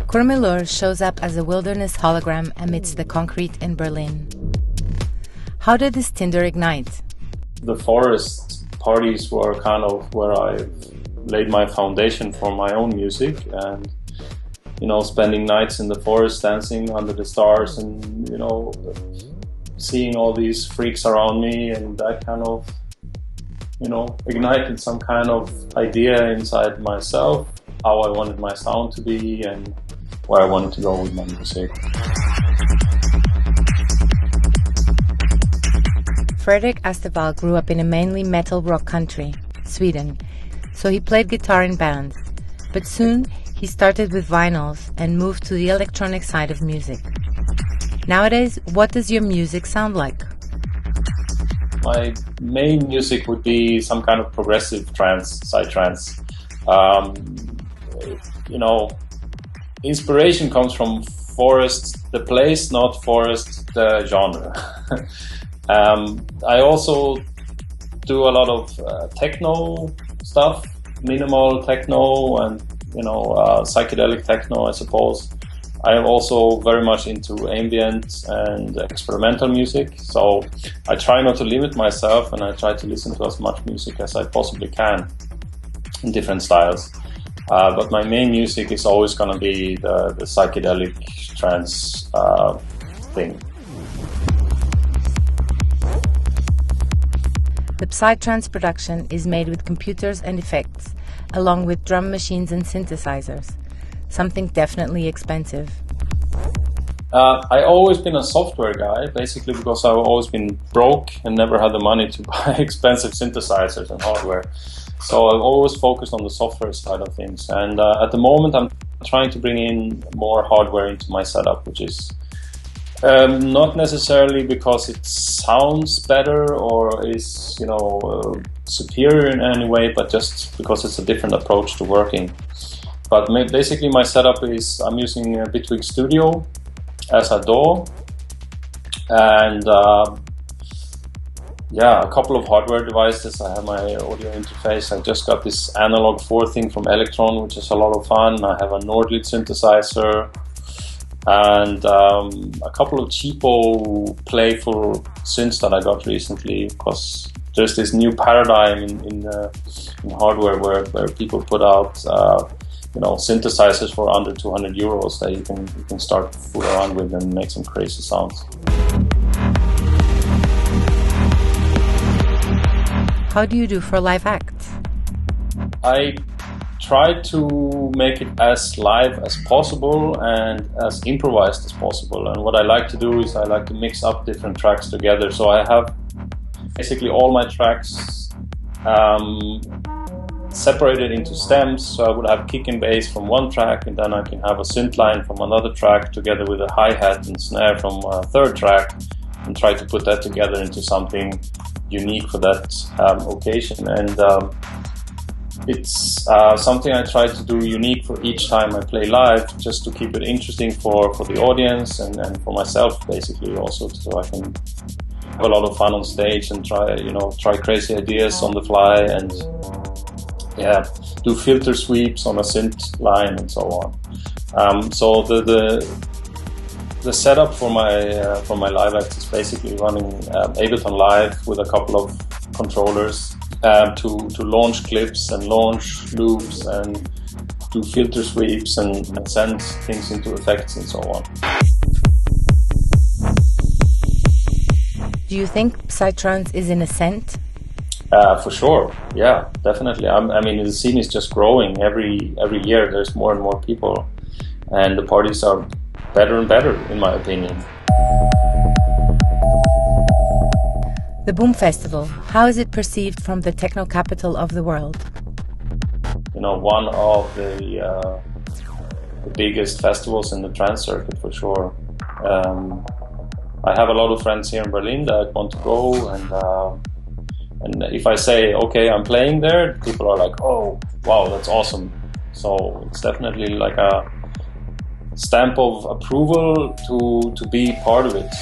Krumelur shows up as a wilderness hologram amidst the concrete in Berlin. How did this tinder ignite? The forest parties were kind of where I laid my foundation for my own music, and spending nights in the forest, dancing under the stars, and seeing all these freaks around me, and that kind of ignited some kind of idea inside myself, how I wanted my sound to be and where I wanted to go with my music. Fredrik Astervall grew up in a mainly metal rock country, Sweden, so he played guitar in bands, but soon he started with vinyls and moved to the electronic side of music. Nowadays, what does your music sound like? My main music would be some kind of progressive trance, psytrance. Inspiration comes from forest, the place, not forest, the genre. I also do a lot of techno stuff, minimal techno, and psychedelic techno, I suppose. I am also very much into ambient and experimental music, so I try not to limit myself, and I try to listen to as much music as I possibly can in different styles. But my main music is always going to be the psychedelic trance thing. The Psytrance production is made with computers and effects, along with drum machines and synthesizers. Something definitely expensive. I've always been a software guy, basically because I've always been broke and never had the money to buy expensive synthesizers and hardware. So I've always focused on the software side of things. And at the moment I'm trying to bring in more hardware into my setup, which is not necessarily because it sounds better or is superior in any way, but just because it's a different approach to working. But basically my setup is I'm using Bitwig Studio as a DAW, and a couple of hardware devices. I have my audio interface. I just got this analog 4 thing from Electron, which is a lot of fun. I have a Nordlit synthesizer and a couple of cheapo, playful synths that I got recently, because there's this new paradigm in hardware where people put out synthesizers for under 200 euros that you can start to fool around with and make some crazy sounds. How do you do for live acts? I try to make it as live as possible and as improvised as possible. And what I like to do is I like to mix up different tracks together. So I have basically all my tracks separated into stems. So I would have kick and bass from one track, and then I can have a synth line from another track together with a hi-hat and snare from a third track, and try to put that together into something unique for that occasion. And it's something I try to do unique for each time I play live, just to keep it interesting for the audience and for myself, basically, also, so I can have a lot of fun on stage and try crazy ideas on the fly, and do filter sweeps on a synth line and so on. So the setup for my live act is basically running Ableton Live with a couple of controllers to launch clips and launch loops and do filter sweeps and send things into effects and so on. Do you think Psytrance is in ascent? For sure, yeah, definitely. I mean, the scene is just growing every year. There's more and more people, and the parties are better and better, in my opinion. The Boom Festival, how is it perceived from the techno capital of the world? One of the biggest festivals in the trance circuit, for sure. I have a lot of friends here in Berlin that want to go, and if I say, okay, I'm playing there, people are like, oh, wow, that's awesome. So it's definitely like a stamp of approval to be part of it.